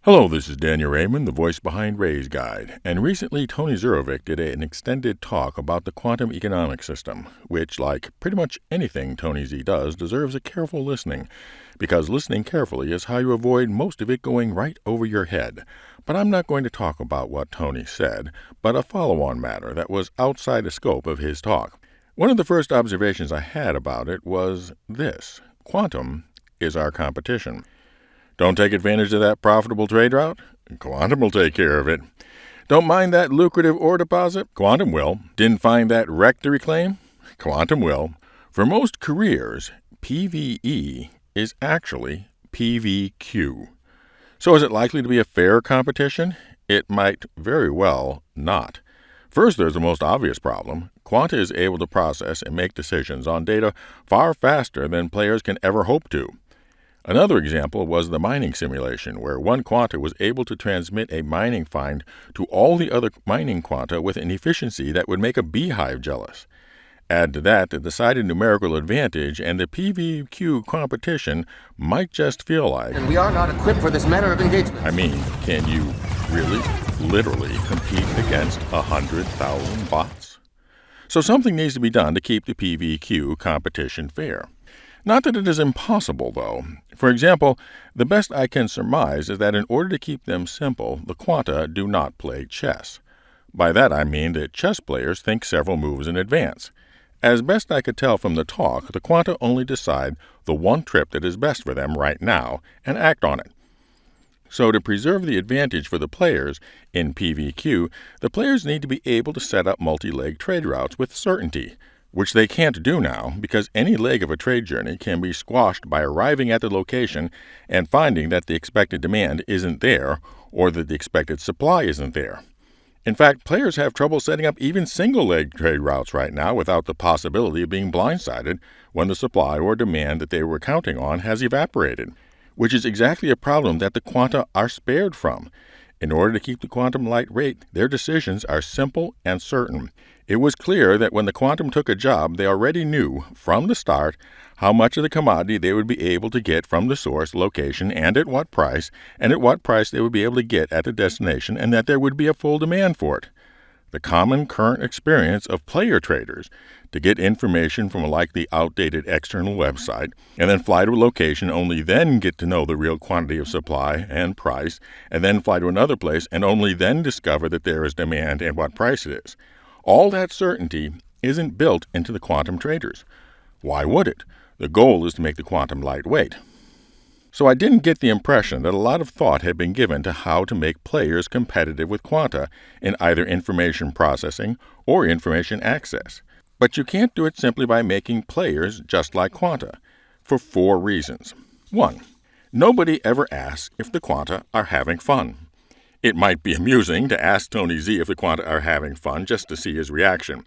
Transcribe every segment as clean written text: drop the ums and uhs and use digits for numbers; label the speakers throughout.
Speaker 1: Hello, this is Daniel Raymond, the voice behind Ray's Guide, and recently Tony Zurovic did an extended talk about the quantum economic system, which, like pretty much anything Tony Z does, deserves a careful listening, because listening carefully is how you avoid most of it going right over your head. But I'm not going to talk about what Tony said, but a follow-on matter that was outside the scope of his talk. One of the first observations I had about it was this: quantum is our competition. Don't take advantage of that profitable trade route? Quantum will take care of it. Don't mind that lucrative ore deposit? Quantum will. Didn't find that wreck to reclaim? Quantum will. For most careers, PvE is actually PvQ. So is it likely to be a fair competition? It might very well not. First, there's the most obvious problem. Quanta is able to process and make decisions on data far faster than players can ever hope to. Another example was the mining simulation, where one quanta was able to transmit a mining find to all the other mining quanta with an efficiency that would make a beehive jealous. Add to that the decided numerical advantage, and the PvQ competition might just feel like...
Speaker 2: And we are not equipped for this manner of engagement.
Speaker 1: I mean, can you really, literally compete against 100,000 bots? So something needs to be done to keep the PvQ competition fair. Not that it is impossible, though. For example, the best I can surmise is that in order to keep them simple, the quanta do not play chess. By that I mean that chess players think several moves in advance. As best I could tell from the talk, the quanta only decide the one trip that is best for them right now and act on it. So to preserve the advantage for the players in PvQ, the players need to be able to set up multi-leg trade routes with certainty, which they can't do now because any leg of a trade journey can be squashed by arriving at the location and finding that the expected demand isn't there or that the expected supply isn't there. In fact, players have trouble setting up even single-leg trade routes right now without the possibility of being blindsided when the supply or demand that they were counting on has evaporated, which is exactly a problem that the quanta are spared from. In order to keep the quantum light rate, their decisions are simple and certain. It was clear that when the quantum took a job, they already knew from the start how much of the commodity they would be able to get from the source location and at what price they would be able to get at the destination, and that there would be a full demand for it. The common current experience of player traders to get information from a likely outdated external website and then fly to a location, only then get to know the real quantity of supply and price, and then fly to another place and only then discover that there is demand and what price it is. All that certainty isn't built into the quantum traders. Why would it? The goal is to make the quantum lightweight. So I didn't get the impression that a lot of thought had been given to how to make players competitive with quanta in either information processing or information access. But you can't do it simply by making players just like quanta, for 4 reasons. 1. Nobody ever asks if the quanta are having fun. It might be amusing to ask Tony Z if the quanta are having fun just to see his reaction.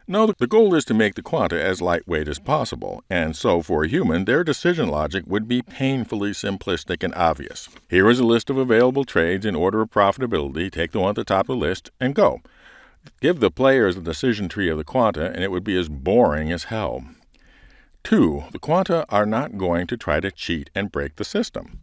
Speaker 1: No, the goal is to make the quanta as lightweight as possible, and so for a human, their decision logic would be painfully simplistic and obvious. Here is a list of available trades in order of profitability, take the one at the top of the list, and go. Give the players the decision tree of the quanta, and it would be as boring as hell. 2. The quanta are not going to try to cheat and break the system.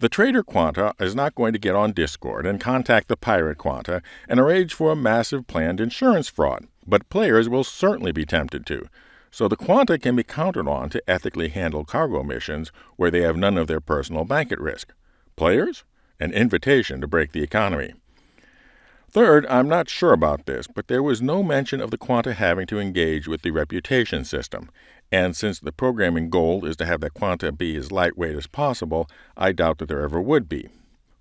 Speaker 1: The trader quanta is not going to get on Discord and contact the pirate quanta and arrange for a massive planned insurance fraud, but players will certainly be tempted to. So the quanta can be counted on to ethically handle cargo missions where they have none of their personal bank at risk. Players? An invitation to break the economy. Third, I'm not sure about this, but there was no mention of the quanta having to engage with the reputation system, and since the programming goal is to have that quanta be as lightweight as possible, I doubt that there ever would be.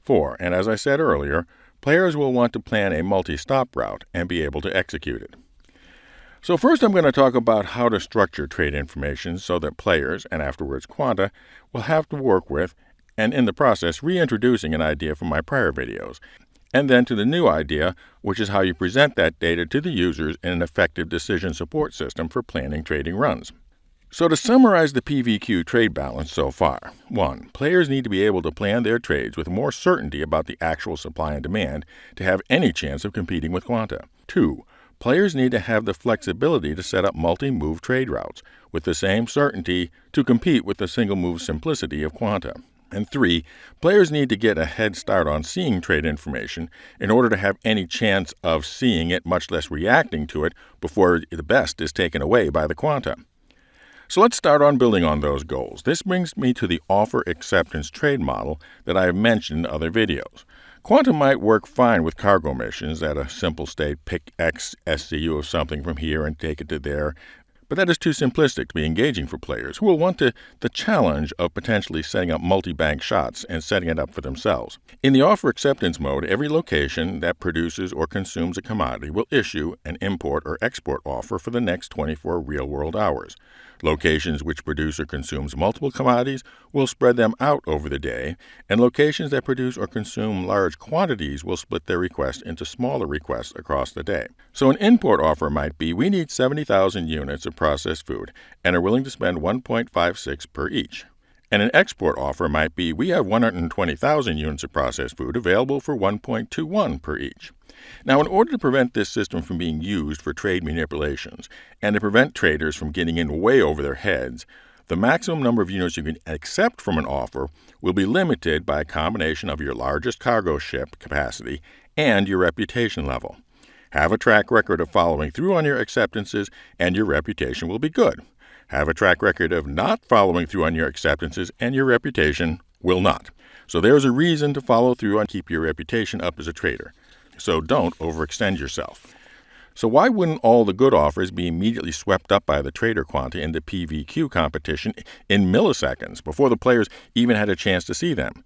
Speaker 1: 4, and as I said earlier, players will want to plan a multi-stop route and be able to execute it. So first I'm going to talk about how to structure trade information so that players, and afterwards quanta, will have to work with, and in the process reintroducing an idea from my prior videos, and then to the new idea, which is how you present that data to the users in an effective decision support system for planning trading runs. So to summarize the PvQ trade balance so far: 1. Players need to be able to plan their trades with more certainty about the actual supply and demand to have any chance of competing with quanta. 2. Players need to have the flexibility to set up multi-move trade routes with the same certainty to compete with the single-move simplicity of quanta. And 3, players need to get a head start on seeing trade information in order to have any chance of seeing it, much less reacting to it, before the best is taken away by the Quanta. So let's start on building on those goals. This brings me to the offer acceptance trade model that I have mentioned in other videos. Quanta might work fine with cargo missions at a simple state pick X SCU of something from here and take it to there, but that is too simplistic to be engaging for players who will want the challenge of potentially setting up multi-bank shots and setting it up for themselves. In the offer acceptance mode, every location that produces or consumes a commodity will issue an import or export offer for the next 24 real-world hours. Locations which produce or consumes multiple commodities will spread them out over the day, and locations that produce or consume large quantities will split their request into smaller requests across the day. So an import offer might be, we need 70,000 units of processed food and are willing to spend 1.56 per each. And an export offer might be, we have 120,000 units of processed food available for 1.21 per each. Now, in order to prevent this system from being used for trade manipulations and to prevent traders from getting in way over their heads, the maximum number of units you can accept from an offer will be limited by a combination of your largest cargo ship capacity and your reputation level. Have a track record of following through on your acceptances, and your reputation will be good. Have a track record of not following through on your acceptances, and your reputation will not. So there's a reason to follow through and keep your reputation up as a trader. So don't overextend yourself. So why wouldn't all the good offers be immediately swept up by the trader Quanta in the PvQ competition in milliseconds before the players even had a chance to see them?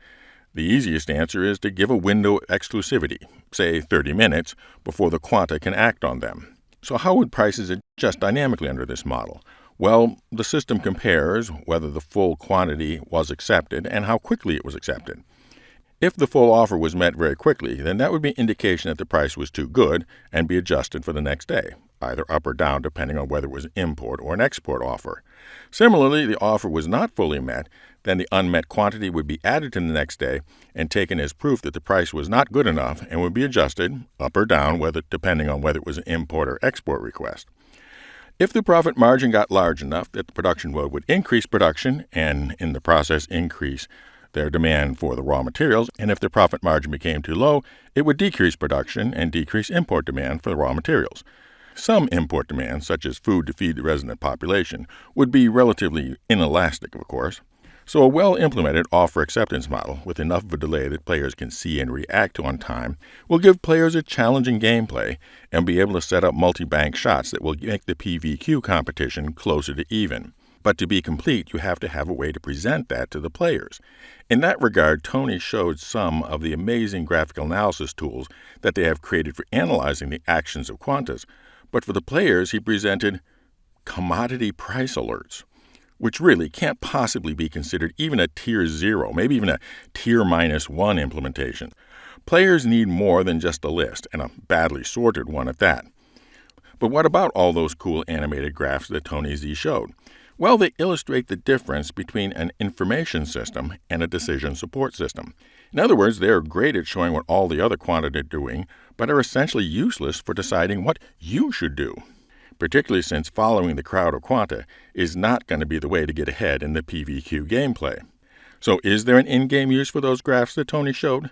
Speaker 1: The easiest answer is to give a window exclusivity, say 30 minutes, before the Quanta can act on them. So how would prices adjust dynamically under this model? Well, the system compares whether the full quantity was accepted and how quickly it was accepted. If the full offer was met very quickly, then that would be an indication that the price was too good and be adjusted for the next day, either up or down depending on whether it was an import or an export offer. Similarly, the offer was not fully met, then the unmet quantity would be added to the next day and taken as proof that the price was not good enough and would be adjusted up or down depending on whether it was an import or export request. If the profit margin got large enough that the production mode would increase production and in the process increase their demand for the raw materials, and if the profit margin became too low, it would decrease production and decrease import demand for the raw materials. Some import demand, such as food to feed the resident population, would be relatively inelastic, of course. So a well-implemented offer acceptance model, with enough of a delay that players can see and react to on time, will give players a challenging gameplay and be able to set up multi-bank shots that will make the PvQ competition closer to even. But to be complete, you have to have a way to present that to the players. In that regard, Tony showed some of the amazing graphical analysis tools that they have created for analyzing the actions of Quantas. But for the players, he presented commodity price alerts, which really can't possibly be considered even a tier 0, maybe even a tier -1 implementation. Players need more than just a list, and a badly sorted one at that. But what about all those cool animated graphs that Tony Z showed? Well, they illustrate the difference between an information system and a decision support system. In other words, they are great at showing what all the other Quanta are doing, but are essentially useless for deciding what you should do, particularly since following the crowd of Quanta is not going to be the way to get ahead in the PvQ gameplay. So is there an in-game use for those graphs that Tony showed?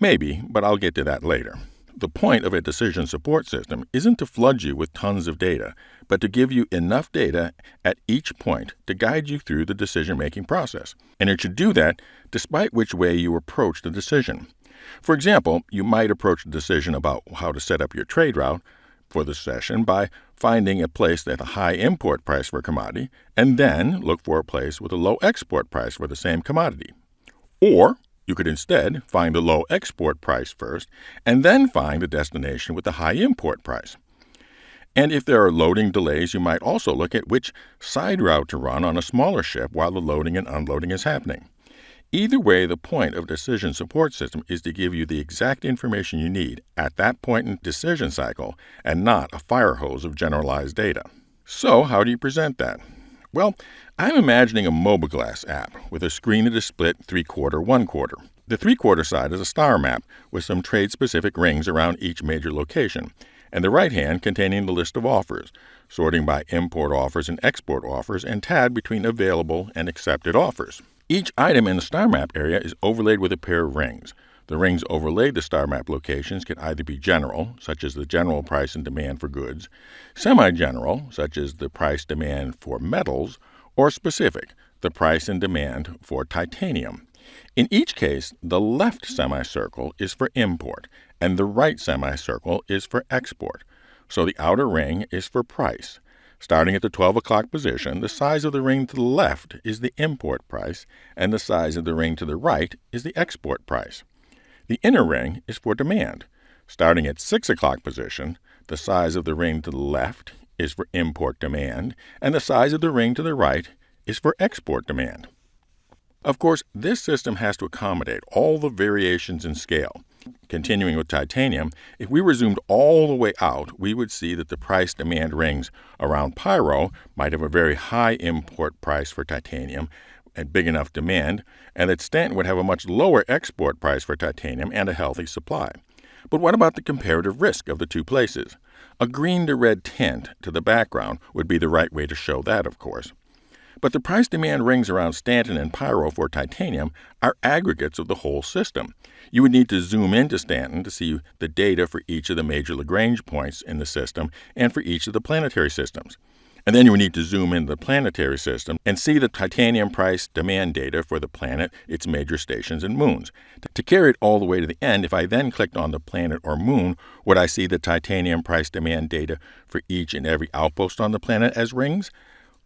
Speaker 1: Maybe, but I'll get to that later. The point of a decision support system isn't to flood you with tons of data, but to give you enough data at each point to guide you through the decision-making process. And it should do that despite which way you approach the decision. For example, you might approach the decision about how to set up your trade route for the session by finding a place at a high import price for a commodity, and then look for a place with a low export price for the same commodity. Or you could instead find the low export price first, and then find the destination with the high import price. And if there are loading delays, you might also look at which side route to run on a smaller ship while the loading and unloading is happening. Either way, the point of a decision support system is to give you the exact information you need at that point in the decision cycle and not a fire hose of generalized data. So how do you present that? Well, I'm imagining a mobiGlas app with a screen that is split 3/4, 1/4. The 3/4 side is a star map with some trade-specific rings around each major location, and the right hand containing the list of offers, sorting by import offers and export offers and tabbed between available and accepted offers. Each item in the star map area is overlaid with a pair of rings. The rings overlaid to star map locations can either be general, such as the general price and demand for goods, semi-general, such as the price demand for metals, or specific, the price and demand for titanium. In each case, the left semicircle is for import, and the right semicircle is for export. So the outer ring is for price. Starting at the 12 o'clock position, the size of the ring to the left is the import price, and the size of the ring to the right is the export price. The inner ring is for demand. Starting at 6 o'clock position, the size of the ring to the left is for import demand, and the size of the ring to the right is for export demand. Of course, this system has to accommodate all the variations in scale. Continuing with titanium, if we were zoomed all the way out, we would see that the price demand rings around pyro might have a very high import price for titanium and big enough demand, and that Stanton would have a much lower export price for titanium and a healthy supply. But what about the comparative risk of the two places? A green to red tint to the background would be the right way to show that, of course. But the price-demand rings around Stanton and Pyro for titanium are aggregates of the whole system. You would need to zoom into Stanton to see the data for each of the major Lagrange points in the system and for each of the planetary systems. And then you would need to zoom into the planetary system and see the titanium price demand data for the planet, its major stations, and moons. To carry it all the way to the end, if I then clicked on the planet or moon, would I see the titanium price demand data for each and every outpost on the planet as rings?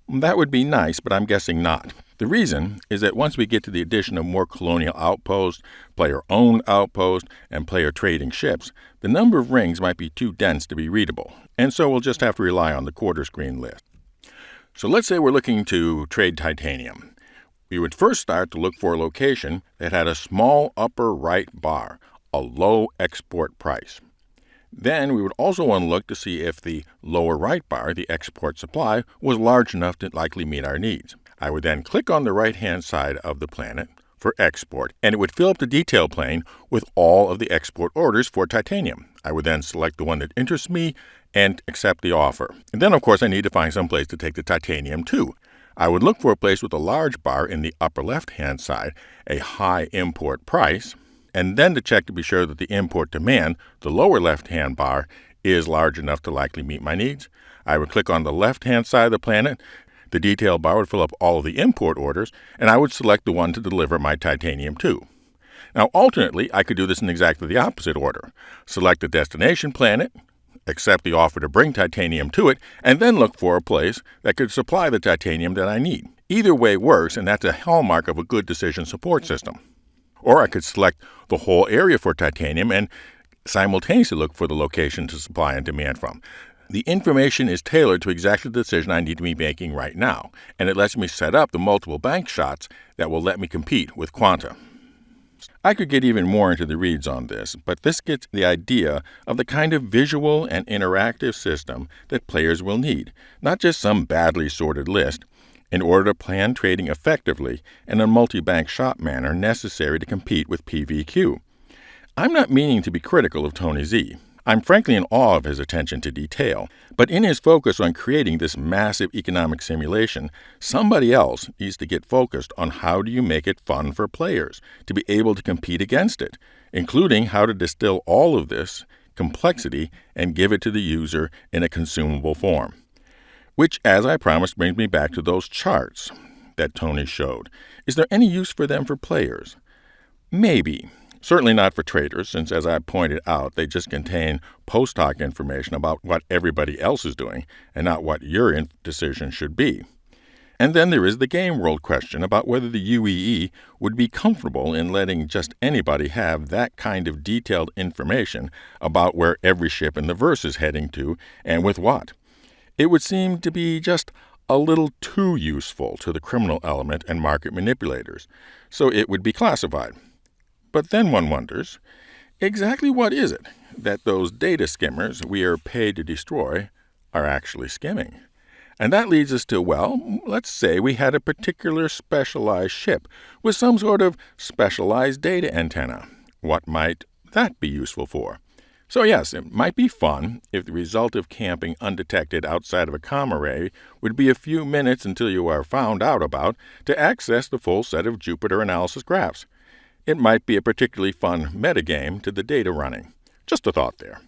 Speaker 1: That would be nice, but I'm guessing not. The reason is that once we get to the addition of more colonial outposts, player-owned outposts, and player trading ships, the number of rings might be too dense to be readable, and so we'll just have to rely on the quarter screen list. So let's say we're looking to trade titanium. We would first start to look for a location that had a small upper right bar, a low export price. Then we would also want to look to see if the lower right bar, the export supply, was large enough to likely meet our needs. I would then click on the right-hand side of the planet for export, and it would fill up the detail plane with all of the export orders for titanium. I would then select the one that interests me and accept the offer. And then, of course, I need to find some place to take the titanium to. I would look for a place with a large bar in the upper left-hand side, a high import price, and then to check to be sure that the import demand, the lower left-hand bar, is large enough to likely meet my needs. I would click on the left-hand side of the planet. The detail bar would fill up all of the import orders, and I would select the one to deliver my titanium to. Now, alternately, I could do this in exactly the opposite order. Select the destination planet, accept the offer to bring titanium to it, and then look for a place that could supply the titanium that I need. Either way works, and that's a hallmark of a good decision support system. Or I could select the whole area for titanium and simultaneously look for the location to supply and demand from. The information is tailored to exactly the decision I need to be making right now, and it lets me set up the multiple bank shots that will let me compete with Quanta. I could get even more into the reads on this, but this gets the idea of the kind of visual and interactive system that players will need, not just some badly sorted list, in order to plan trading effectively in a multi-bank shot manner necessary to compete with PvQ. I'm not meaning to be critical of Tony Z. I'm frankly in awe of his attention to detail, but in his focus on creating this massive economic simulation, somebody else needs to get focused on how do you make it fun for players to be able to compete against it, including how to distill all of this complexity and give it to the user in a consumable form. Which, as I promised, brings me back to those charts that Tony showed. Is there any use for them for players? Maybe. Certainly not for traders, since, as I pointed out, they just contain post hoc information about what everybody else is doing and not what your decision should be. And then there is the game world question about whether the UEE would be comfortable in letting just anybody have that kind of detailed information about where every ship in the verse is heading to and with what. It would seem to be just a little too useful to the criminal element and market manipulators, so it would be classified. But then one wonders, exactly what is it that those data skimmers we are paid to destroy are actually skimming? And that leads us to, well, let's say we had a particular specialized ship with some sort of specialized data antenna. What might that be useful for? So yes, it might be fun if the result of camping undetected outside of a comm array would be a few minutes until you are found out about to access the full set of Jupyter analysis graphs. It might be a particularly fun metagame to the data running. Just a thought there.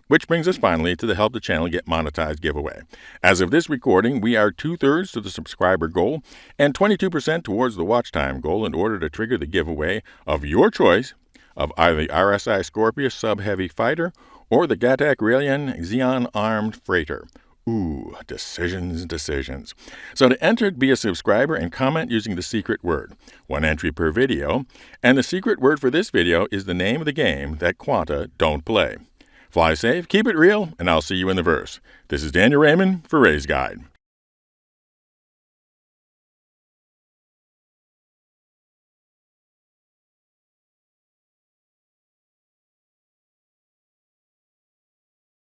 Speaker 1: Which brings us finally to the Help the Channel Get Monetized giveaway. As of this recording, we are 2/3 to the subscriber goal and 22% towards the watch time goal in order to trigger the giveaway of your choice of either the RSI Scorpius sub-heavy fighter or the Gatak Railen Xeon armed freighter. Ooh, decisions. So to enter, be a subscriber and comment using the secret word. 1 entry per video, and the secret word for this video is the name of the game that Quanta don't play. Fly safe, keep it real, and I'll see you in the verse. This is Daniel Raymond for Ray's Guide.